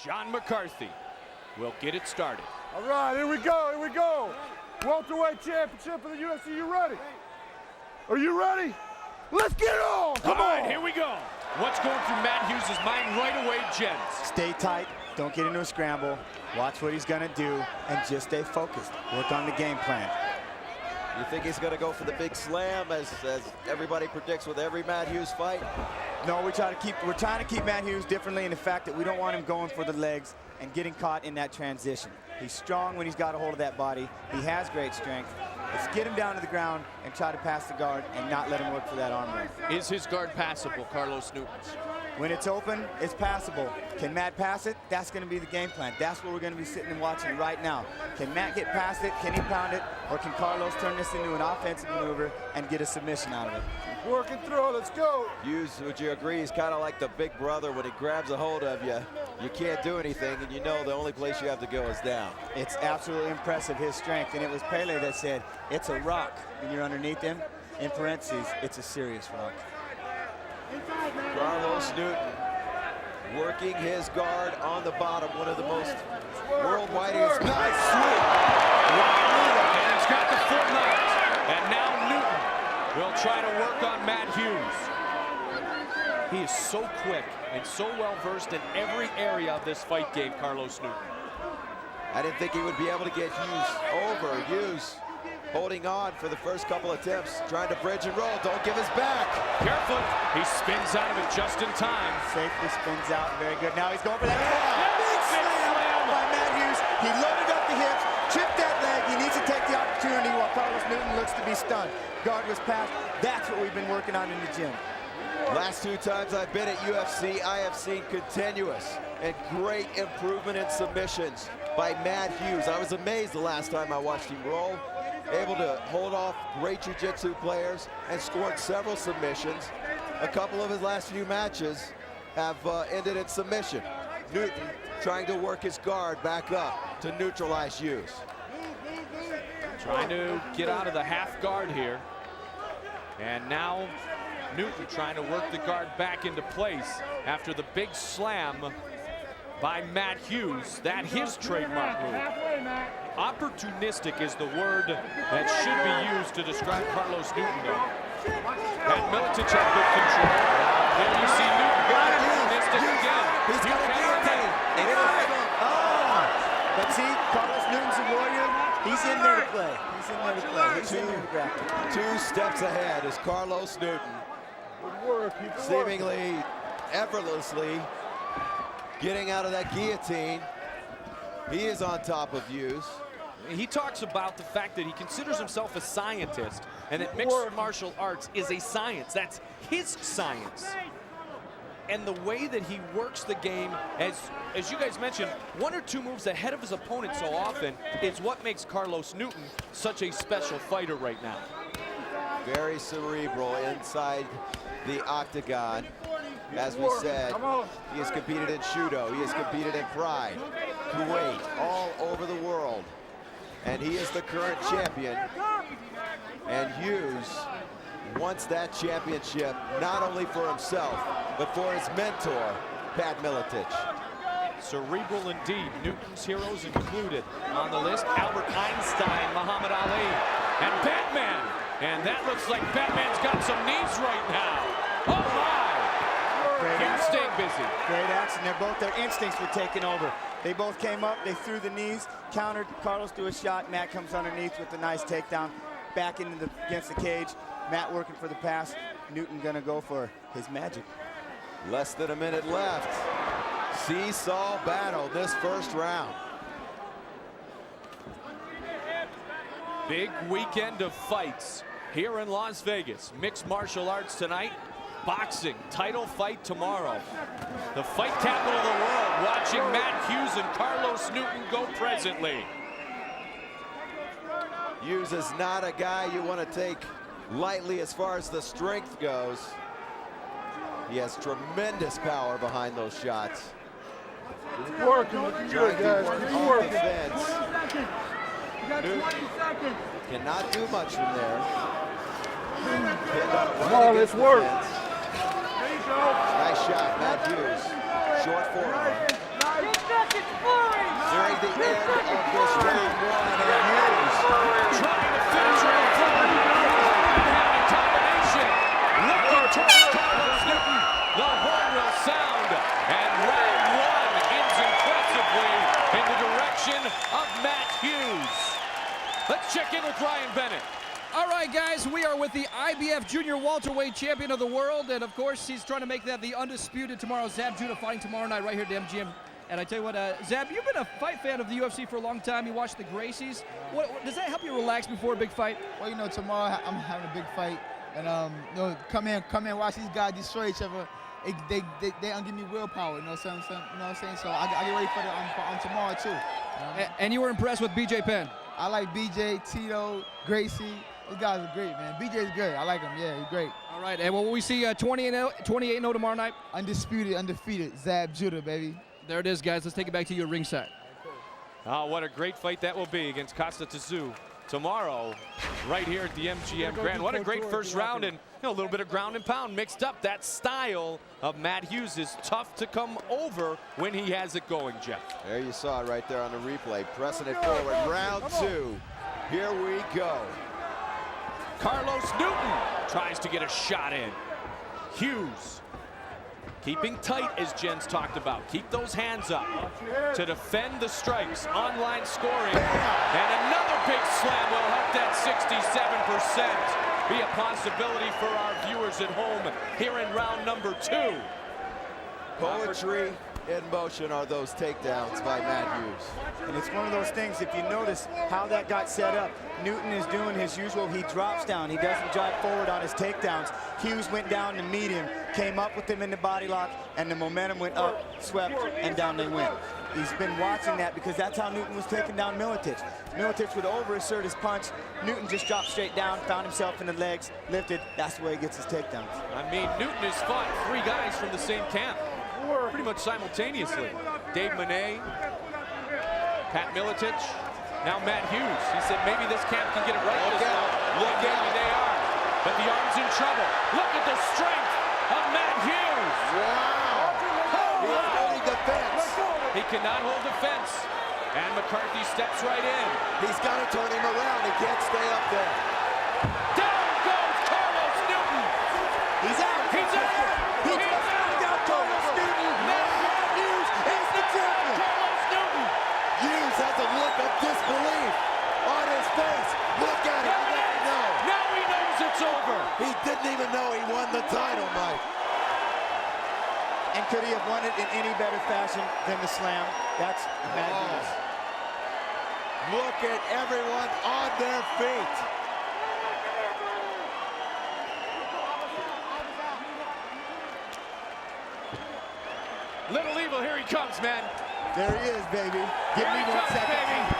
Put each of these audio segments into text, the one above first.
John McCarthy will get it started. All right, here we go, here we go. Welterweight championship for the UFC, you ready? Are you ready? Let's get it on! Come on! All right, here we go. What's going through Matt Hughes' mind right away, gents? Stay tight, don't get into a scramble, watch what he's gonna do, and just stay focused. Work on the game plan. You think he's gonna go for the big slam as everybody predicts with every Matt Hughes fight? No, we're trying to keep Matt Hughes differently in the fact that we don't want him going for the legs and getting caught in that transition. He's strong when he's got a hold of that body. He has great strength. Let's get him down to the ground and try to pass the guard and not let him work for that arm wring. Is his guard passable, Carlos Newton's? When it's open, it's passable. Can Matt pass it? That's going to be the game plan. That's what we're going to be sitting and watching right now. Can Matt get past it? Can he pound it? Or can Carlos turn this into an offensive maneuver and get a submission out of it? Working through it, let's go. Hughes, would you agree, he's kind of like the big brother. When he grabs a hold of you, you can't do anything, and you know the only place you have to go is down. It's absolutely impressive, his strength, and it was Pele that said, it's a rock. When you're underneath him, in parentheses, it's a serious rock. Carlos Newton working his guard on the bottom, one of the most worldwide. Nice sweep. And he's got the foot knocked. And now Newton will try to work on Matt Hughes. He is so quick and so well-versed in every area of this fight game, Carlos Newton. I didn't think he would be able to get Hughes over. Hughes holding on for the first couple attempts, trying to bridge and roll. Don't give his back. Careful. He spins out of it just in time. Safely spins out. Very good. Now he's going for that. Big slam by Matt Hughes. He loaded up the hips, chipped that leg. He needs to take the opportunity while Carlos Newton looks to be stunned. Guard was passed. That's what we've been working on in the gym. Last 2 times I've been at UFC, I have seen continuous and great improvement in submissions by Matt Hughes. I was amazed the last time I watched him roll, able to hold off great jiu-jitsu players and scored several submissions. A couple of his last few matches have ended in submission. Newton trying to work his guard back up to neutralize Hughes. Trying to get out of the half guard here. And now Newton trying to work the guard back into place after the big slam by Matt Hughes. That his trademark move. Opportunistic is the word that should be used to describe Carlos Newton, though. That Milicic had good control. There you see Newton opportunistic again. He's got a guillotine. But see, Carlos Newton's a warrior. He's in there to play. He's in there to play. He's in there to grapple. 2 steps ahead is Carlos Newton. Seemingly effortlessly getting out of that guillotine. He is on top of Hughes. He talks about the fact that he considers himself a scientist and that mixed martial arts is a science. That's his science. And the way that he works the game, as you guys mentioned, 1 or 2 moves ahead of his opponent so often is what makes Carlos Newton such a special fighter right now. Very cerebral inside the octagon. As we said, he has competed in Judo, he has competed in Pride, Kuwait, all over the world. And he is the current champion. And Hughes wants that championship not only for himself, but for his mentor, Pat Milicic. Cerebral indeed. Newton's heroes included on the list: Albert Einstein, Muhammad Ali, and Batman. And that looks like Batman's got some knees right now. Oh my! Hughes staying busy. Great action. Their instincts were taking over. They both came up, they threw the knees, countered. Carlos threw a shot. Matt comes underneath with a nice takedown, back against the cage. Matt working for the pass. Newton gonna go for his magic. Less than a minute left. Seesaw battle this first round. Big weekend of fights here in Las Vegas. Mixed martial arts tonight. Boxing title fight tomorrow. The fight capital of the world, watching Matt Hughes and Carlos Newton go presently. Hughes is not a guy you want to take lightly as far as the strength goes. He has tremendous power behind those shots. Working, looking good, guys. Keep working. Newton cannot do much from there. Come on, let's work. Nice shot, Matt Hughes. Short forearm. Let's check in with Ryan Bennett. All right, guys, we are with the IBF Junior Welterweight Champion of the World, and of course, he's trying to make that the undisputed tomorrow. Zab Judah fighting tomorrow night right here at the MGM. And I tell you what, Zab, you've been a fight fan of the UFC for a long time. You watched the Gracies. Does that help you relax before a big fight? Well, you know, tomorrow I'm having a big fight, and you know, come in, watch these guys destroy each other. They don't give me willpower. You know what I'm saying? So I get ready for on tomorrow too. You know? And you were impressed with BJ Penn. I like BJ, Tito, Gracie. These guys are great, man. BJ's good. I like him. Yeah, he's great. All right, and will we see 28-0 tomorrow night? Undisputed, undefeated, Zab Judah, baby. There it is, guys. Let's take it back to your ringside. Oh, what a great fight that will be against Costa Tszyu tomorrow, right here at the MGM Grand. What a great first round, and a little bit of ground and pound mixed up. That style of Matt Hughes is tough to come over when he has it going, Jeff. There you saw it right there on the replay. Pressing it forward. Round two. Here we go. Carlos Newton tries to get a shot in. Hughes keeping tight, as Jen's talked about. Keep those hands up to defend the strikes. Online scoring. And another big slam will help that 67% be a possibility for our viewers at home here in round number 2. Poetry in motion are those takedowns by Matt Hughes. And it's one of those things, if you notice how that got set up, Newton is doing his usual. He drops down. He doesn't drive forward on his takedowns. Hughes went down to meet him, came up with him in the body lock, and the momentum went up, swept, and down they went. He's been watching that because that's how Newton was taking down Miletich. Miletich would overassert his punch. Newton just dropped straight down, found himself in the legs, lifted. That's where he gets his takedowns. I mean, Newton has fought 3 guys from the same camp, pretty much simultaneously. Dave Monet, Pat Miletich, now Matt Hughes. He said maybe this camp can get it right this time. Look out, they are. But the arm's in trouble. Look at the strength of Matt Hughes. Wow. He's holding the fence. He cannot hold the fence. And McCarthy steps right in. He's got to turn him around. He can't stay up there. Down goes Carlos Newton. He's out. He's out. He's out. Carlos Newton. Matt Hughes is the champion. Carlos Newton. Hughes has a look of disbelief on his face. Look at him. He didn't know. Now he knows it's over. He didn't even know he won the title, Mike. And could he have won it in any better fashion than the slam? That's Matt Hughes. Look at everyone on their feet. Little Evil, here he comes, man. There he is, baby. Give me 1 second. Baby.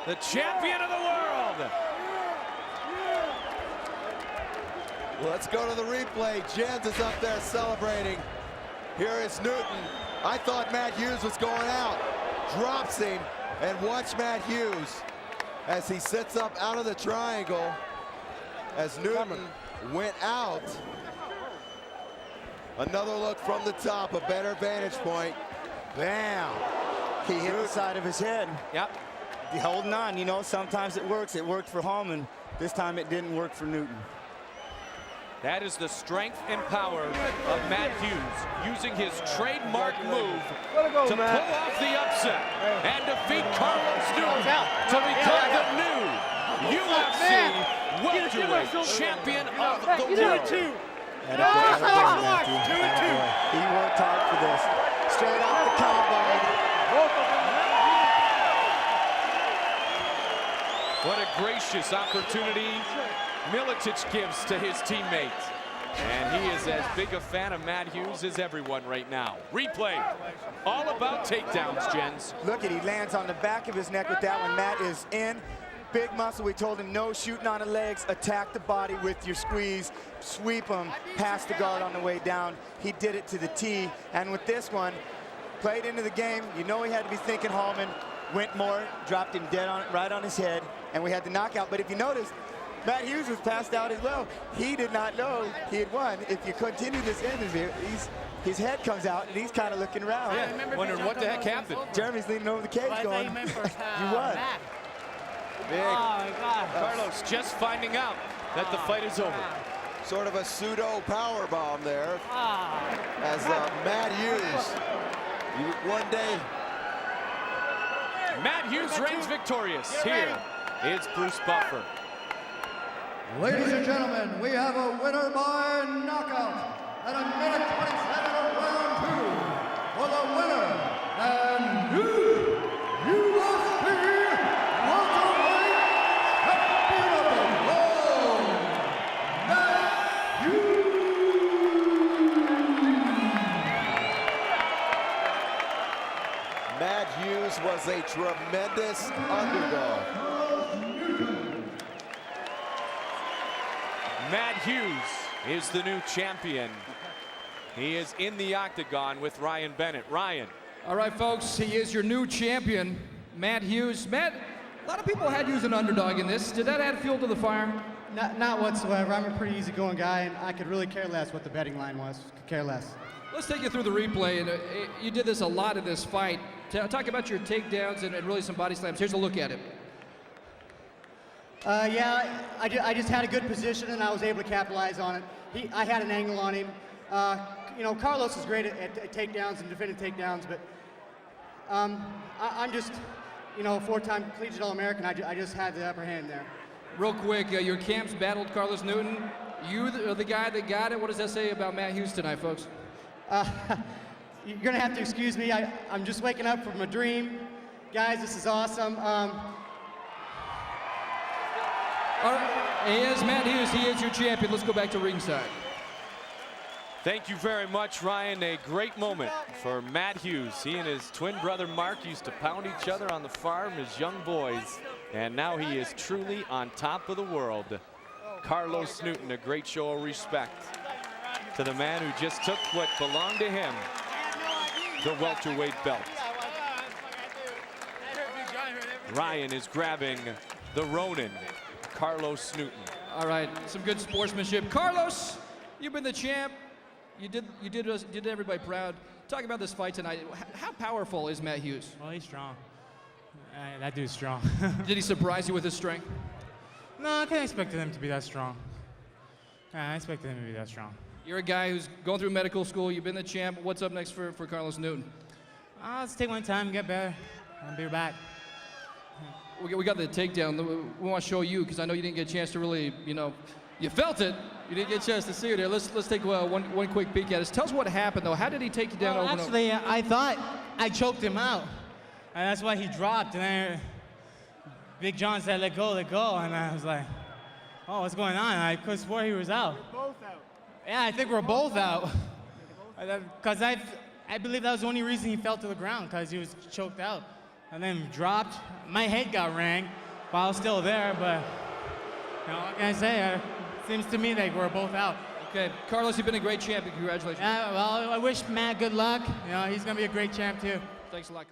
The champion of the world. Let's go to the replay. Jens is up there celebrating. Here is Newton. I thought Matt Hughes was going out. Drops him, and watch Matt Hughes as he sits up out of the triangle as Newton went out. Another look from the top, a better vantage point. Bam! He hit the side of his head. Yep. He holding on, you know, sometimes it works. It worked for Hallman. This time it didn't work for Newton. That is the strength and power of Matt Hughes, using his trademark move to pull off the upset and defeat Carlos Newton to become the new UFC welterweight champion of the world. And he worked hard for this. Straight off the combine. What a gracious opportunity Miletich gives to his teammate. And he is as big a fan of Matt Hughes as everyone right now. Replay. All about takedowns, Jens. Look at, he lands on the back of his neck with that one. Matt is in. Big muscle. We told him no shooting on the legs. Attack the body with your squeeze. Sweep him past the guard on the way down. He did it to the T. And with this one, played into the game. You know he had to be thinking Hallman. Went more, dropped him dead on, right on his head, and we had the knockout. But if you notice, Matt Hughes was passed out as well. He did not know he had won. If you continue this interview, his head comes out, and he's kind of looking around. Yeah, wondering what the heck happened. Jeremy's leaning over the cage going, you won. Big. Oh, my God. Carlos just finding out that the fight is over. Sort of a pseudo power bomb there. As Matt Hughes, one day. Matt Hughes reigns victorious. Here is Bruce Buffer. Ladies and gentlemen, we have a winner by knockout at a minute 27 of round 2 for the winner and new UFC welterweight champion of the world, Matt Hughes. Matt Hughes was a tremendous underdog. Matt Hughes is the new champion. He is in the octagon with Ryan Bennett. Ryan. All right, folks, he is your new champion, Matt Hughes. Matt, a lot of people had you as an underdog in this. Did that add fuel to the fire? Not whatsoever. I'm a pretty easygoing guy, and I could really care less what the betting line was. Could care less. Let's take you through the replay. And you did this a lot in this fight. Talk about your takedowns and really some body slams. Here's a look at it. Yeah, I just had a good position, and I was able to capitalize on it. I had an angle on him. You know, Carlos is great at takedowns and defending takedowns, but I'm just, you know, a 4-time collegiate All-American. I just had the upper hand there. Real quick, your camps battled Carlos Newton. You are the guy that got it. What does that say about Matt Hughes tonight, folks? You're going to have to excuse me. I'm just waking up from a dream. Guys, this is awesome. All right, he is Matt Hughes. He is your champion. Let's go back to ringside. Thank you very much, Ryan. A great moment for Matt Hughes. He and his twin brother Mark used to pound each other on the farm as young boys, and now he is truly on top of the world. Carlos Newton, a great show of respect to the man who just took what belonged to him, the welterweight belt. Ryan is grabbing the Ronin, Carlos Newton. All right, some good sportsmanship. Carlos, you've been the champ. You did everybody proud. Talk about this fight tonight. How powerful is Matt Hughes? Well, he's strong. That dude's strong. Did he surprise you with his strength? No, I can't expect him to be that strong. I expected him to be that strong. You're a guy who's going through medical school. You've been the champ. What's up next for Carlos Newton? Let's take one time, get better, and be back. We got the takedown. We want to show you because I know you didn't get a chance to really, you know, you felt it. You didn't get a chance to see it there. Let's take one quick peek at it. Tell us what happened though. How did he take you down? Well, actually, I thought I choked him out, and that's why he dropped. And then Big John said, "Let go, let go," and I was like, "Oh, what's going on?" I could swear he was out. We're both out. Yeah, I think we're both out. Because I believe that was the only reason he fell to the ground, because he was choked out. And then dropped. My head got rang while I was still there, but you know, what can I say? It seems to me like we're both out. Okay, Carlos, you've been a great champion. Congratulations. Yeah, well, I wish Matt good luck. You know, he's going to be a great champ, too. Thanks a lot.